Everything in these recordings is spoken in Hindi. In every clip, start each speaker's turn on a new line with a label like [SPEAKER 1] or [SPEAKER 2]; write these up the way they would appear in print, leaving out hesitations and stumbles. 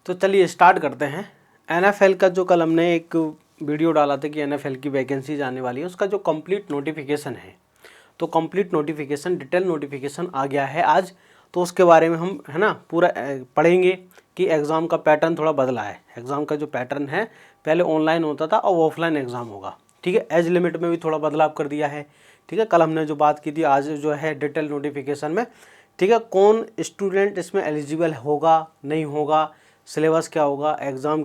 [SPEAKER 1] तो चलिए स्टार्ट करते हैं। NFL का जो कल हमने एक वीडियो डाला था कि NFL की वैकेंसीज आने वाली है, उसका जो कंप्लीट नोटिफिकेशन है, तो कंप्लीट नोटिफिकेशन डिटेल नोटिफिकेशन आ गया है आज। तो उसके बारे में हम है ना पूरा पढ़ेंगे कि एग्ज़ाम का पैटर्न थोड़ा बदला है। एग्ज़ाम का जो पैटर्न है पहले ऑनलाइन होता था, अब ऑफलाइन एग्ज़ाम होगा। ठीक है, एज लिमिट में भी थोड़ा बदलाव कर दिया है। ठीक है, कल हमने जो बात की थी, आज जो है डिटेल नोटिफिकेशन में, ठीक है, कौन स्टूडेंट इसमें एलिजिबल होगा नहीं होगा, सिलेबस क्या होगा, एग्ज़ाम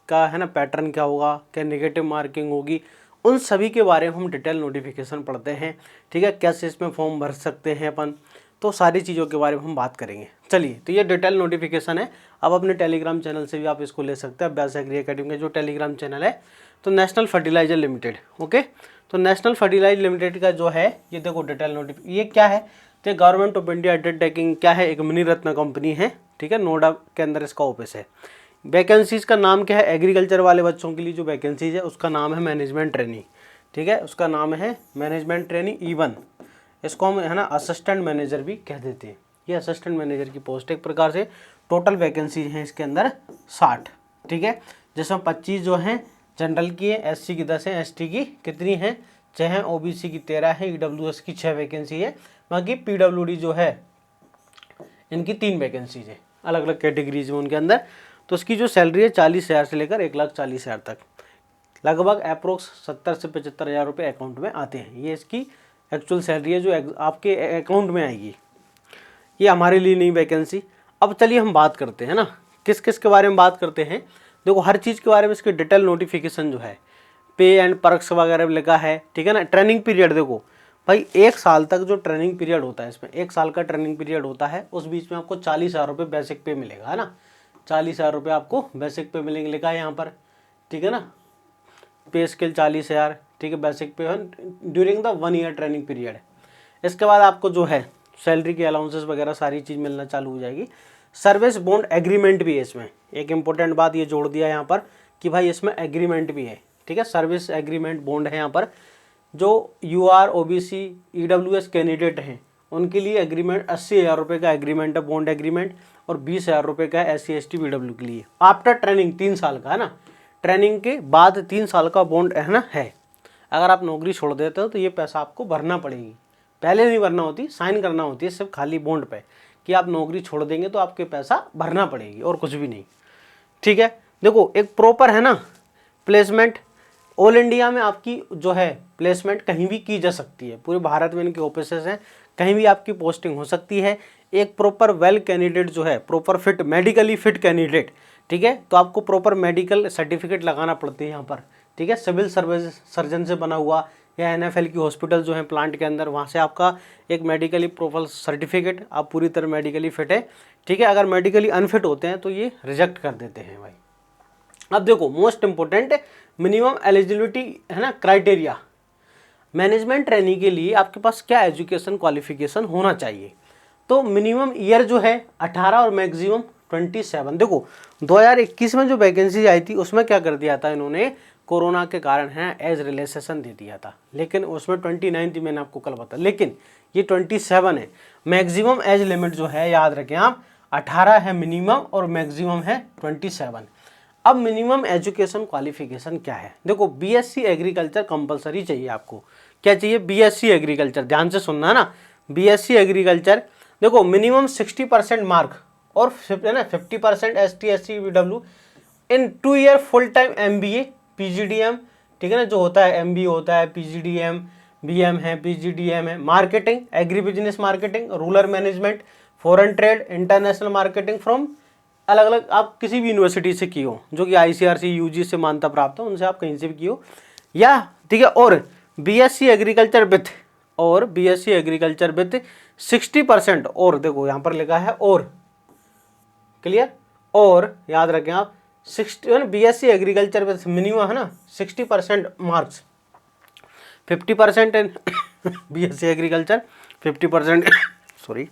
[SPEAKER 1] का है ना पैटर्न क्या होगा, क्या नेगेटिव मार्किंग होगी, उन सभी के बारे में हम डिटेल नोटिफिकेशन पढ़ते हैं। ठीक है, कैसे इसमें फॉर्म भर सकते हैं अपन, तो सारी चीज़ों के बारे में हम बात करेंगे। चलिए, तो ये डिटेल नोटिफिकेशन है। अब अपने टेलीग्राम चैनल से भी आप इसको ले सकते हैं। अभ्यास एग्री अकेडमी का जो टेलीग्राम चैनल है, तो नेशनल फर्टिलाइजर लिमिटेड, ओके, तो नेशनल फर्टिलाइजर लिमिटेड का जो है ये देखो डिटेल नोटिफिकेशन, ये क्या है, तो गवर्नमेंट ऑफ इंडिया अंडरटेकिंग क्या है, एक मिनी रत्न कंपनी है। ठीक है, नोएडा के अंदर इसका ऑफिस है। वैकेंसीज का नाम क्या है, एग्रीकल्चर वाले बच्चों के लिए जो वैकेंसीज है उसका नाम है मैनेजमेंट ट्रेनी। ठीक है, उसका नाम है मैनेजमेंट ट्रेनी E1। इसको हम है ना असिस्टेंट मैनेजर भी कह देते हैं। ये असिस्टेंट मैनेजर की पोस्ट है। एक प्रकार से टोटल वैकेंसीज हैं इसके अंदर 60। ठीक है, जिसमें 25 जो हैं जनरल की है, SC की 10 है, ST की कितनी है 6 हैं, OBC की 13 है, EWS की 6 वैकेंसी है, बाकी PWD जो है इनकी 3 वैकेंसीज है, अलग अलग कैटेगरीज में उनके अंदर। तो उसकी जो सैलरी है 40,000 से लेकर 1,40,000 तक, लगभग अप्रोक्स 70 से 75,000 रुपये अकाउंट में आते हैं। ये इसकी एक्चुअल सैलरी है जो आपके अकाउंट में आएगी। ये हमारे लिए नहीं वैकेंसी। अब चलिए हम बात करते हैं ना किस किस के बारे में बात करते हैं। देखो हर चीज़ के बारे में इसके डिटेल नोटिफिकेशन जो है, पे एंड पर्क्स वगैरह लिखा है। ठीक है ना, ट्रेनिंग पीरियड देखो भाई, 1 साल तक जो ट्रेनिंग पीरियड होता है, इसमें 1 साल का ट्रेनिंग पीरियड होता है। उस बीच में आपको 40,000 रुपये बेसिक पे मिलेगा, है ना, 40,000 रुपये आपको बेसिक पे मिलेंगे, लिखा है यहाँ पर। ठीक है ना, पे स्केल 40,000। ठीक है, बेसिक पे during the 1 ear training period. इसके बाद आपको जो है सैलरी के अलाउंसेस वगैरह सारी चीज़ मिलना चालू हो जाएगी। सर्विस बॉन्ड एग्रीमेंट भी है इसमें। एक इंपॉर्टेंट बात ये जोड़ दिया यहाँ पर कि भाई इसमें एग्रीमेंट भी है। ठीक है, सर्विस एग्रीमेंट बॉन्ड है यहाँ पर। जो UR OBC EWS कैंडिडेट हैं उनके लिए एग्रीमेंट 80,000 रुपये का एग्रीमेंट है, बॉन्ड एग्रीमेंट, और 20,000 रुपये का है SC ST PW के लिए। आफ्टर ट्रेनिंग 3 साल का है ना, ट्रेनिंग के बाद 3 साल का बॉन्ड है ना है। अगर आप नौकरी छोड़ देते हो तो ये पैसा आपको भरना पड़ेगी। पहले नहीं भरना होती, साइन करना होती है सिर्फ खाली बॉन्ड पे कि आप नौकरी छोड़ देंगे तो आपके पैसा भरना पड़ेगी और कुछ भी नहीं। ठीक है, देखो एक प्रॉपर है ना प्लेसमेंट, ऑल इंडिया में आपकी जो है प्लेसमेंट कहीं भी की जा सकती है। पूरे भारत में इनके ऑफिसेस हैं, कहीं भी आपकी पोस्टिंग हो सकती है। एक प्रॉपर वेल कैंडिडेट जो है, proper fit, medically fit candidate, ठीक है, तो आपको प्रॉपर मेडिकल सर्टिफिकेट लगाना पड़ती है यहाँ पर। ठीक है, सिविल सर्विस सर्जन से बना हुआ, या NFL की हॉस्पिटल जो है प्लांट के अंदर, वहाँ से आपका एक मेडिकली प्रोफाइल सर्टिफिकेट, आप पूरी तरह मेडिकली फिट है। ठीक है, अगर मेडिकली अनफिट होते हैं तो ये रिजेक्ट कर देते हैं भाई। अब देखो मोस्ट इंपॉर्टेंट मिनिमम एलिजिबिलिटी है ना क्राइटेरिया, मैनेजमेंट ट्रेनी के लिए आपके पास क्या एजुकेशन क्वालिफिकेशन होना चाहिए। तो मिनिमम ईयर जो है 18 और मैक्सिमम 27। देखो 2021 में जो वैकेंसी आई थी उसमें क्या कर दिया था इन्होंने, कोरोना के कारण है एज रिलैक्सेशन दे दिया था, लेकिन उसमें 29 थी, मैंने आपको कल बताया, लेकिन ये 27 है। मैक्सिमम एज लिमिट जो है याद रखें आप, 18 है मिनिमम और मैक्सिमम है 27। अब मिनिमम एजुकेशन क्वालिफिकेशन क्या है, देखो BSc एग्रीकल्चर कंपलसरी चाहिए आपको। क्या चाहिए, BSc एग्रीकल्चर, ध्यान से सुनना है ना, BSc एग्रीकल्चर। देखो मिनिमम 60% मार्क और 50% ST SC PW इन 2 year full time MBA PGDM। ठीक है ना, जो होता है MBA होता है, PGDM BM है, PGDM है, marketing, agri business marketing, rural management, foreign trade, international marketing from अलग अलग आप किसी भी यूनिवर्सिटी से की हो, जो कि ICRC UG से मान्यता प्राप्त हो, उनसे आप कहीं से भी की हो, या ठीक है, और BSc एग्रीकल्चर विथ, और BSc एग्रीकल्चर विथ 60%, और देखो यहाँ पर लिखा है और, क्लियर, और याद रखें आप 60 BSc एग्रीकल्चर विथ मिनिमम है ना 60% मार्क्स, 50% इन BSc एग्रीकल्चर, 50% सॉरी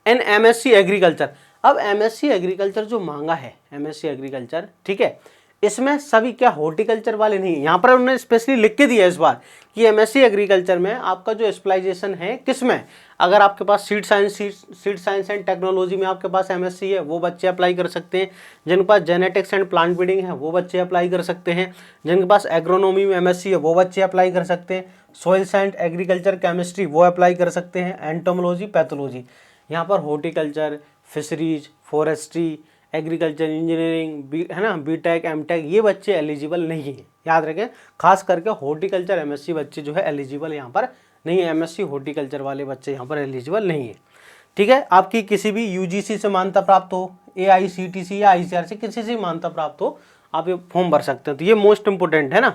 [SPEAKER 1] इन MSc एग्रीकल्चर। अब MSc एग्रीकल्चर जो मांगा है, MSc एग्रीकल्चर, ठीक है, इसमें सभी क्या हॉर्टिकल्चर वाले नहीं, यहाँ पर उन्होंने स्पेशली लिख के दिया इस बार कि एमएससी एग्रीकल्चर में आपका जो स्पेशलाइजेशन है किसमें, अगर आपके पास सीड साइंस एंड टेक्नोलॉजी में आपके पास एमएससी है वो बच्चे अप्लाई कर सकते हैं, जिनके पास जेनेटिक्स एंड प्लांट ब्रीडिंग है वो बच्चे अप्लाई कर सकते हैं, जिनके पास एग्रोनॉमी में एमएससी है वो बच्चे अप्लाई कर सकते हैं, सॉइल साइंस एग्रीकल्चर केमिस्ट्री वो अप्लाई कर सकते हैं, एंटोमोलॉजी पैथोलॉजी। यहाँ पर horticulture, fisheries, forestry, agriculture engineering है ना, बीटेक एमटेक ये बच्चे एलिजिबल नहीं हैं, याद रखें। खास करके हॉर्टिकल्चर एमएससी बच्चे जो है एलिजिबल यहाँ पर नहीं है, एमएससी हॉर्टिकल्चर वाले बच्चे यहाँ पर एलिजिबल नहीं है। ठीक है, आपकी किसी भी यूजीसी से मान्यता प्राप्त हो, एआईसीटीसी या आईसीआर से किसी से मान्यता प्राप्त हो, आप ये फॉर्म भर सकते हैं। तो ये मोस्ट इंपोर्टेंट है ना,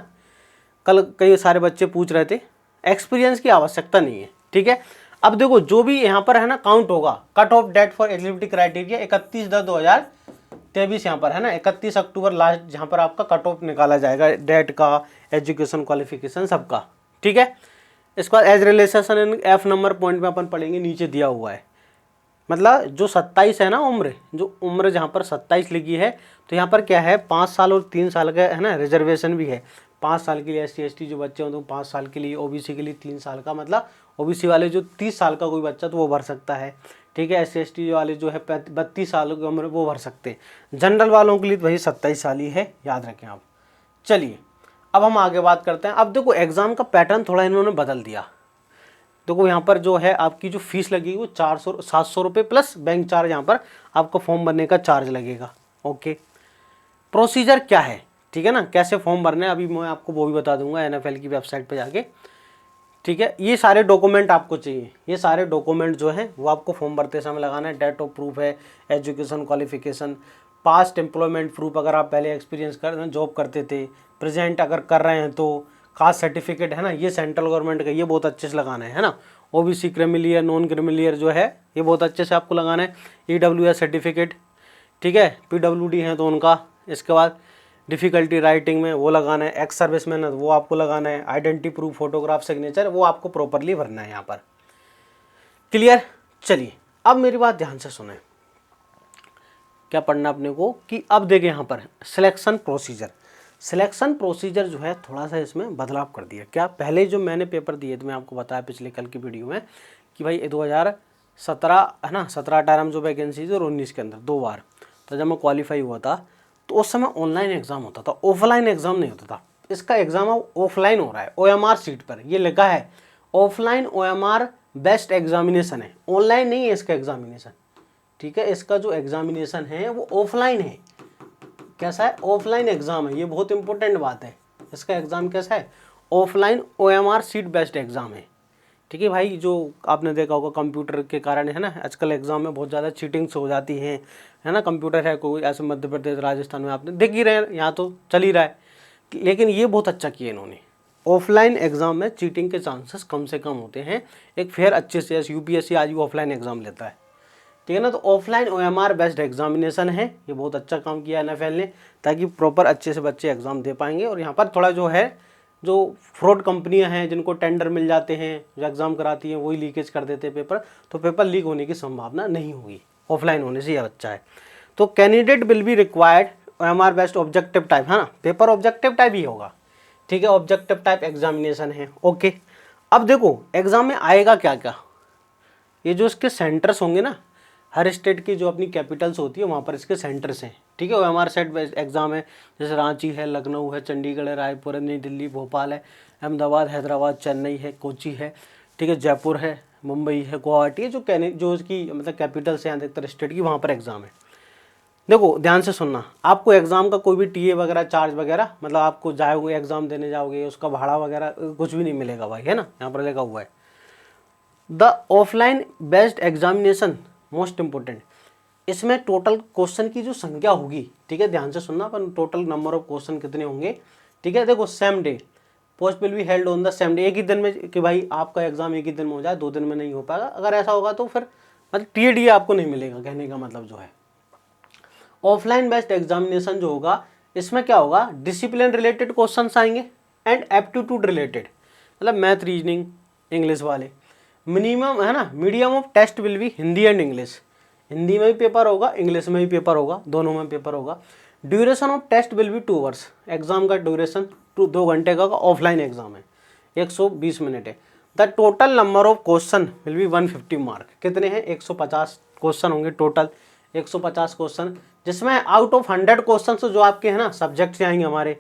[SPEAKER 1] कल कई सारे बच्चे पूछ रहे थे, एक्सपीरियंस की आवश्यकता नहीं है। ठीक है, अब देखो जो भी यहाँ पर है ना काउंट होगा, cut off date for eligibility criteria 31/10/2023 यहाँ पर है ना, 31 अक्टूबर लास्ट जहाँ पर आपका कट ऑफ निकाला जाएगा डेट का, एजुकेशन क्वालिफिकेशन सबका। ठीक है, इसके बाद age relation in F number point में अपन पढ़ेंगे, नीचे दिया हुआ है, मतलब जो 27 है ना उम्र, जो उम्र जहाँ पर 27 लिखी है, तो यहाँ पर क्या है 5 साल और 3 साल का है ना रिजर्वेशन भी है। 5 साल के लिए SC/ST जो बच्चे हों तो 5 साल के लिए, OBC के लिए 3 साल का, मतलब OBC वाले जो 30 साल का कोई बच्चा तो वो भर सकता है। ठीक है, SC/ST वाले जो है 32 साल की उम्र वो भर सकते हैं। जनरल वालों के लिए वही 27 साल ही है, याद रखें आप। चलिए अब हम आगे बात करते हैं। अब देखो एग्ज़ाम का पैटर्न थोड़ा इन्होंने बदल दिया। देखो यहाँ पर जो है आपकी जो फीस लगेगी वो 700 रुपये प्लस बैंक चार्ज, यहाँ पर आपको फॉर्म भरने का चार्ज लगेगा। ओके, प्रोसीजर क्या है, ठीक है ना, कैसे फॉर्म भरने हैं अभी मैं आपको वो भी बता दूंगा NFL की वेबसाइट पे जाके। ठीक है, ये सारे डॉक्यूमेंट आपको चाहिए, ये सारे डॉक्यूमेंट जो हैं वो आपको फॉर्म भरते समय लगाना है। डेट ऑफ प्रूफ है, education qualification, past employment proof अगर आप पहले एक्सपीरियंस कर जॉब करते थे, प्रेजेंट अगर कर रहे हैं तो, कास्ट सर्टिफिकेट है ना, ये सेंट्रल गवर्नमेंट का, ये बहुत अच्छे से लगाना है ना। OBC क्रिमिलियर, नॉन क्रिमिलियर जो है ये बहुत अच्छे से आपको लगाना है। EWS सर्टिफिकेट, ठीक है, PWD है तो उनका। इसके बाद डिफ़िकल्टी राइटिंग में वो लगाना है, एक्स सर्विस मैन वो आपको लगाना है, आइडेंटिटी प्रूफ, फोटोग्राफ, सिग्नेचर वो आपको प्रॉपरली भरना है यहाँ पर। क्लियर। चलिए अब मेरी बात ध्यान से सुने, क्या पढ़ना अपने को कि अब देखें यहाँ पर सिलेक्शन प्रोसीजर। सिलेक्शन प्रोसीजर जो है थोड़ा सा इसमें बदलाव कर दिया। क्या, पहले जो मैंने पेपर दिए थे मैं आपको बताया पिछले कल की वीडियो में कि भाई 2017 है ना, 17-18 में जो वैकेंसीज और 19 के अंदर 2 बार, तो जब मैं क्वालिफाई हुआ था तो उस समय ऑनलाइन एग्ज़ाम होता था, ऑफलाइन एग्ज़ाम नहीं होता था। इसका एग्ज़ाम ऑफलाइन हो रहा है, OMR सीट पर ये लिखा है ऑफलाइन OMR बेस्ट एग्जामिनेशन है, ऑनलाइन नहीं है इसका एग्जामिनेशन। ठीक है, इसका जो एग्जामिनेशन है वो ऑफलाइन है। कैसा है, ऑफलाइन एग्ज़ाम है, ये बहुत इंपॉर्टेंट बात है। इसका एग्ज़ाम कैसा है, offline OMR seat based exam है। ठीक है भाई, जो आपने देखा होगा कंप्यूटर के कारण है ना, आजकल एग्ज़ाम में बहुत ज़्यादा चीटिंग्स हो जाती हैं है ना। कंप्यूटर है कोई ऐसे मध्य प्रदेश राजस्थान में आपने देख ही रहे हैं, यहाँ तो चल ही रहा है, लेकिन ये बहुत अच्छा किया इन्होंने। ऑफलाइन एग्ज़ाम में चीटिंग के चांसेस कम से कम होते हैं, एक फेयर अच्छे से, UPSC आज भी ऑफलाइन एग्ज़ाम लेता है। ठीक है ना, तो ऑफलाइन OMR बेस्ड एग्जामिनेशन है, ये बहुत अच्छा काम किया NFL ने, ताकि प्रॉपर अच्छे से बच्चे एग्ज़ाम दे पाएंगे। और यहाँ पर थोड़ा जो है, जो फ्रॉड कंपनियां हैं जिनको टेंडर मिल जाते हैं, जो एग्ज़ाम कराती हैं वही लीकेज कर देते हैं पेपर, तो पेपर लीक होने की संभावना नहीं होगी ऑफलाइन होने से, यह अच्छा है। तो candidate will be required OMR based objective type, है ना, पेपर ऑब्जेक्टिव टाइप ही होगा। ठीक है, ऑब्जेक्टिव टाइप एग्जामिनेशन है। ओके, अब देखो एग्ज़ाम में आएगा क्या क्या, ये जो इसके सेंटर्स होंगे ना, हर स्टेट की जो अपनी कैपिटल्स होती है वहाँ पर इसके सेंटर्स हैं। ठीक है, OMR सेट एग्ज़ाम है, जैसे रांची है, लखनऊ है, चंडीगढ़ है, रायपुर है, नई दिल्ली, भोपाल है, अहमदाबाद, हैदराबाद, चेन्नई है, कोची है, ठीक है, जयपुर है, मुंबई है, गुवाहाटी है, जो इसकी मतलब कैपिटल्स हैं अधिकतर स्टेट की, वहाँ पर एग्ज़ाम है। देखो ध्यान से सुनना, आपको एग्ज़ाम का कोई भी TA वगैरह चार्ज वगैरह, मतलब आपको जाओगे एग्ज़ाम देने जाओगे उसका भाड़ा वगैरह कुछ भी नहीं मिलेगा भाई, है ना, यहाँ पर लिखा हुआ है। The offline based examination most important, इसमें टोटल क्वेश्चन की जो संख्या होगी, ठीक है ध्यान से सुनना, पर टोटल नंबर ऑफ क्वेश्चन कितने होंगे। ठीक है, देखो same day, post will be held on the same day, एक ही दिन में, कि भाई आपका एग्जाम एक ही दिन में हो जाए, 2 दिन में नहीं हो पाएगा। अगर ऐसा होगा तो फिर मतलब TAD आपको नहीं मिलेगा, कहने का मतलब जो है। ऑफलाइन बेस्ड एग्जामिनेशन जो होगा, इसमें क्या होगा, डिसिप्लिन रिलेटेड क्वेश्चन आएंगे एंड एप्टीट्यूड रिलेटेड, मतलब मैथ, रीजनिंग, इंग्लिश वाले। मिनिमम है ना, medium of test will be Hindi and English, Hindi में भी पेपर होगा, इंग्लिश में भी पेपर होगा, दोनों में पेपर होगा। Duration of test will be 2 hours, exam का ड्यूरेशन 2 घंटे का ऑफलाइन एग्जाम है, 120 मिनट है। The total number of question will be 150 mark, कितने हैं 150 क्वेश्चन होंगे टोटल, 150 क्वेश्चन, जिसमें आउट ऑफ 100 क्वेश्चन जो आपके है ना सब्जेक्ट से आएंगे हमारे,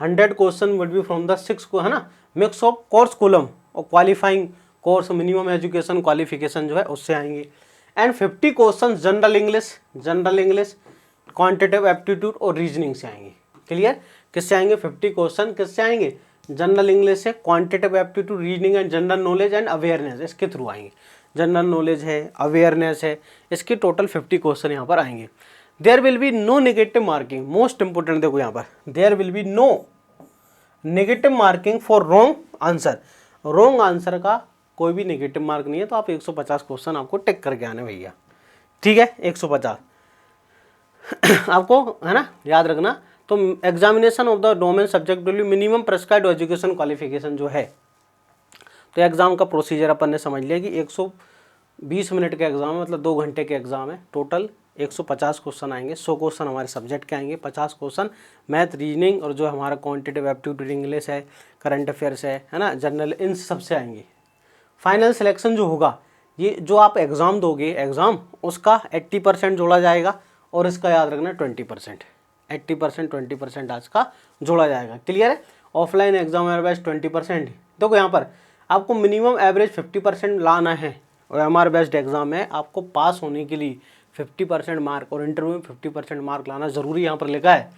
[SPEAKER 1] 100 question will be from the 6 को है ना मिक्स ऑफ कोर्स कॉलम और qualifying course minimum education qualification जो है उससे आएंगे। And 50 question general English quantitative aptitude और रीजनिंग से आएंगे। क्लियर, किससे आएंगे 50 क्वेश्चन, किससे आएंगे जनरल इंग्लिश से, quantitative aptitude, reasoning and general knowledge and awareness, इसके थ्रू आएंगे। जनरल नॉलेज है, अवेयरनेस है, इसके टोटल 50 क्वेश्चन यहाँ पर आएंगे। There will be no negative marking, most important देखो यहाँ पर, there will be no negative marking for wrong answer, wrong answer का कोई भी नेगेटिव मार्क नहीं है। तो आप 150 क्वेश्चन आपको टिक करके आने भैया, ठीक है 150 आपको है ना याद रखना। तो examination of the domain subject will be minimum prescribed education qualification जो है, तो एग्जाम का प्रोसीजर अपन ने समझ लिया कि 120 मिनट का एग्जाम है, मतलब 2 घंटे के एग्जाम है। टोटल 150 क्वेश्चन आएंगे, 100 क्वेश्चन हमारे सब्जेक्ट के आएंगे, 50 क्वेश्चन मैथ रीजनिंग और जो हमारा क्वांटिटेटिव एप्टीट्यूड इंग्लिश है, करंट अफेयर्स है ना जनरल, इन सब से आएंगे। फाइनल सिलेक्शन जो होगा, ये जो आप एग्ज़ाम दोगे एग्ज़ाम उसका 80% जोड़ा जाएगा और इसका याद रखना 20%, 80% 20% आज का जोड़ा जाएगा। क्लियर है, ऑफलाइन एग्जाम हमारे पास 20%। देखो यहाँ पर आपको मिनिमम एवरेज 50% लाना है और हमारे बेस्ट एग्जाम है, आपको पास होने के लिए 50% मार्क और इंटरव्यू में 50% मार्क लाना जरूरी यहाँ पर लिखा है।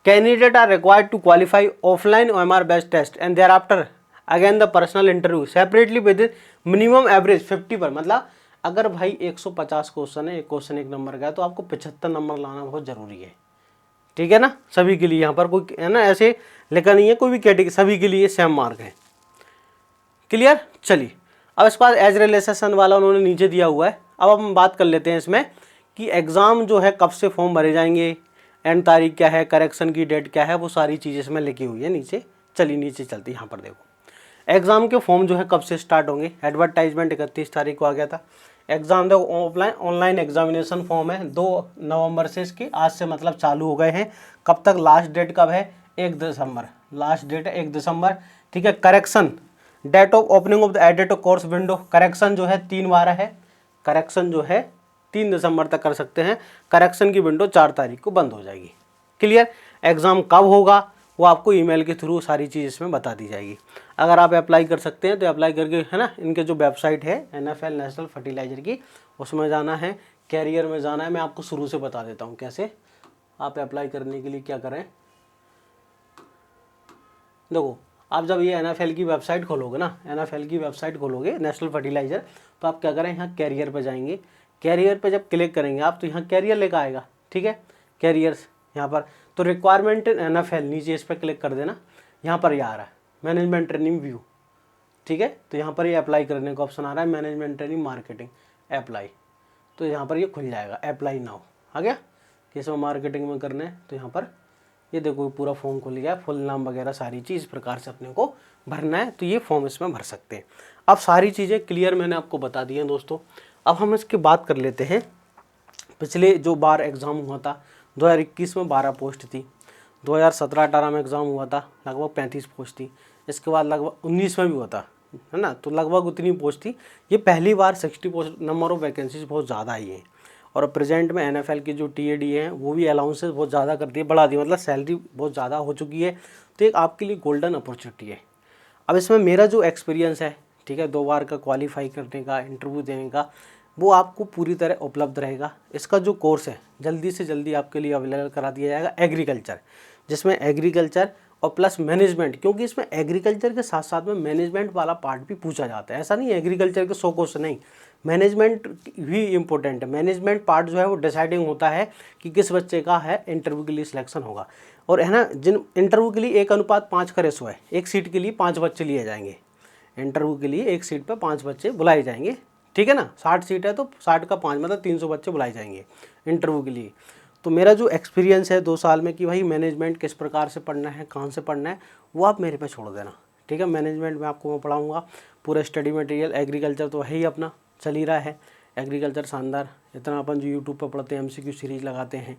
[SPEAKER 1] Candidate are required to qualify offline OMR based test and thereafter again the personal interview separately with minimum average 50 पर, मतलब अगर भाई 150 क्वेश्चन है, एक क्वेश्चन 1 नंबर का है तो आपको 75 नंबर लाना बहुत जरूरी है। ठीक है ना, सभी के लिए यहाँ पर कोई है ना ऐसे लिखा नहीं है कोई भी कैटेगरी, सभी के लिए सेम मार्क है। क्लियर, चलिए अब इसके बाद एज रिलेशन वाला उन्होंने नीचे दिया हुआ है। अब हम बात कर लेते हैं इसमें कि एग्ज़ाम जो है कब से फॉर्म भरे जाएंगे, एंड तारीख क्या है, करेक्शन की डेट क्या है, वो सारी चीज़ें इसमें लिखी हुई है नीचे। चलिए नीचे चलते हैं, यहाँ पर देखो एग्ज़ाम के फॉर्म जो है कब से स्टार्ट होंगे। एडवर्टाइजमेंट 31 तारीख को आ गया था। एग्ज़ाम देखो ऑनलाइन एग्जामिनेशन फॉर्म है 2 नवंबर से इसके आज से मतलब चालू हो गए हैं। कब तक, लास्ट डेट कब है 1 दिसंबर, लास्ट डेट है 1 दिसंबर। ठीक है, correction date of opening of the edit course window, correction जो है 3 बार है, करेक्शन जो है 3 दिसंबर तक कर सकते हैं। करेक्शन की विंडो 4 तारीख को बंद हो जाएगी। क्लियर, एग्ज़ाम कब होगा वो आपको ईमेल के थ्रू सारी चीज़ इसमें बता दी जाएगी। अगर आप अप्लाई कर सकते हैं तो अप्लाई करके है ना, इनके जो वेबसाइट है NFL नेशनल फर्टिलाइजर की, उसमें जाना है, कैरियर में जाना है। मैं आपको शुरू से बता देता हूँ कैसे आप अप्लाई करने के लिए क्या करें। देखो आप जब ये NFL की वेबसाइट खोलोगे ना, NFL की वेबसाइट खोलोगे नेशनल फर्टिलाइजर, तो आप क्या करें यहाँ कैरियर पर जाएंगे। कैरियर पर जब क्लिक करेंगे आप तो यहाँ कैरियर लेकर आएगा। ठीक है, कैरियर्स यहाँ पर तो रिक्वायरमेंट NFL नीचे इस पर क्लिक कर देना। यहाँ पर ये आ रहा है मैनेजमेंट ट्रेनिंग व्यू। ठीक है, तो यहाँ पर ये अप्लाई करने का ऑप्शन आ रहा है मैनेजमेंट ट्रेनिंग मार्केटिंग अप्लाई, तो यहाँ पर ये खुल जाएगा अप्लाई नाउ आ गया। किस में मार्केटिंग में करना है तो यहाँ पर ये देखो पूरा फॉर्म खुल गया, फुल नाम वगैरह सारी चीज़ इस प्रकार से अपने को भरना है, तो ये फॉर्म इसमें भर सकते हैं। अब सारी चीज़ें क्लियर मैंने आपको बता दी हैं दोस्तों। अब हम इसकी बात कर लेते हैं पिछले जो बार एग्ज़ाम हुआ था 2021 में 12 पोस्ट थी, 2017-18 में एग्ज़ाम हुआ था लगभग 35 पोस्ट थी, इसके बाद लगभग 19 में भी हुआ था है ना, तो लगभग उतनी पोस्ट थी। ये पहली बार 60 पोस्ट नंबर ऑफ वैकेंसीज बहुत ज़्यादा आई हैं। और प्रेजेंट में NFL की जो TAD हैं वो भी अलाउंसेस बहुत ज़्यादा कर दिए, बढ़ा दी, मतलब सैलरी बहुत ज़्यादा हो चुकी है। तो एक आपके लिए गोल्डन अपॉर्चुनिटी है। अब इसमें मेरा जो एक्सपीरियंस है, ठीक है, 2 बार का क्वालिफाई करने का, इंटरव्यू देने का, वो आपको पूरी तरह उपलब्ध रहेगा। इसका जो कोर्स है जल्दी से जल्दी आपके लिए अवेलेबल करा दिया जाएगा। एग्रीकल्चर, जिसमें एग्रीकल्चर और प्लस मैनेजमेंट, क्योंकि इसमें एग्रीकल्चर के साथ साथ में मैनेजमेंट वाला पार्ट भी पूछा जाता है। ऐसा नहीं है एग्रीकल्चर के 100 क्वेश्चन नहीं, मैनेजमेंट भी इम्पोर्टेंट है। मैनेजमेंट पार्ट जो है वो डिसाइडिंग होता है कि किस बच्चे का है इंटरव्यू के लिए सिलेक्शन होगा। और है ना, जिन इंटरव्यू के लिए 1:5 का रेशो है, एक सीट के लिए 5 बच्चे लिए जाएंगे। इंटरव्यू के लिए एक सीट पर 5 बच्चे बुलाए जाएंगे। ठीक है ना, 60 सीट है तो 60 का 5 मतलब 300 बच्चे बुलाए जाएंगे इंटरव्यू के लिए। तो मेरा जो एक्सपीरियंस है 2 साल में कि भाई मैनेजमेंट किस प्रकार से पढ़ना है, कहाँ से पढ़ना है, वो आप मेरे पे छोड़ देना। ठीक है, मैनेजमेंट में आपको मैं पढ़ाऊँगा, पूरा स्टडी मटेरियल। एग्रीकल्चर तो है ही अपना चल ही रहा है, एग्रीकल्चर शानदार, इतना अपन जो यूट्यूब पर पढ़ते हैं MCQ सीरीज़ लगाते हैं,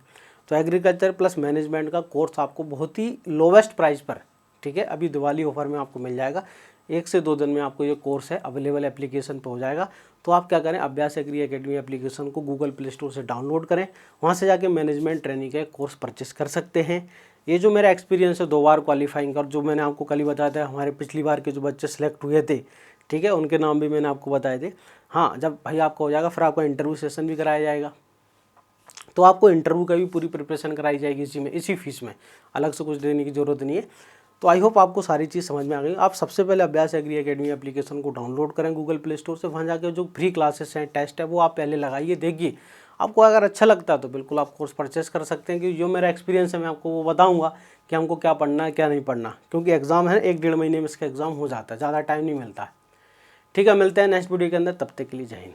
[SPEAKER 1] तो एग्रीकल्चर प्लस मैनेजमेंट का कोर्स आपको बहुत ही लोवेस्ट प्राइस पर, ठीक है, अभी दिवाली ऑफर में आपको मिल जाएगा। 1 से 2 दिन में आपको ये कोर्स है अवेलेबल एप्लीकेशन पे हो जाएगा। तो आप क्या करें, अभ्यास एग्री एकेडमी एप्लीकेशन को गूगल प्ले स्टोर से डाउनलोड करें, वहाँ से जाके मैनेजमेंट ट्रेनिंग का कोर्स परचेस कर सकते हैं। ये जो मेरा एक्सपीरियंस है 2 बार क्वालिफाइंग का, जो मैंने आपको कल ही बताया था, हमारे पिछली बार के जो बच्चे सेलेक्ट हुए थे, ठीक है, उनके नाम भी मैंने आपको बताए थे। हाँ, जब भाई आपका हो जाएगा फिर आपका इंटरव्यू सेशन भी कराया जाएगा। तो आपको इंटरव्यू का भी पूरी प्रिपरेशन कराई जाएगी इसी में, इसी फीस में, अलग से कुछ देने की ज़रूरत नहीं है। तो आई होप आपको सारी चीज़ समझ में आ गई। आप सबसे पहले अभ्यास एग्री एकेडमी एप्लीकेशन को डाउनलोड करें गूगल प्ले स्टोर से, वहाँ जाकर जो फ्री क्लासेस हैं, टेस्ट है, वो आप पहले लगाइए, देखिए। आपको अगर अच्छा लगता है तो बिल्कुल आप कोर्स परचेस कर सकते हैं, क्योंकि जो मेरा एक्सपीरियंस है मैं आपको वो बताऊँगा कि हमको क्या पढ़ना है क्या नहीं पढ़ना, क्योंकि एग्ज़ाम है 1-1.5 महीने में इसका एग्ज़ाम हो जाता है, ज़्यादा टाइम नहीं मिलता है। ठीक है, मिलते हैं नेक्स्ट वीडियो के अंदर, तब तक के लिए जय हिंद।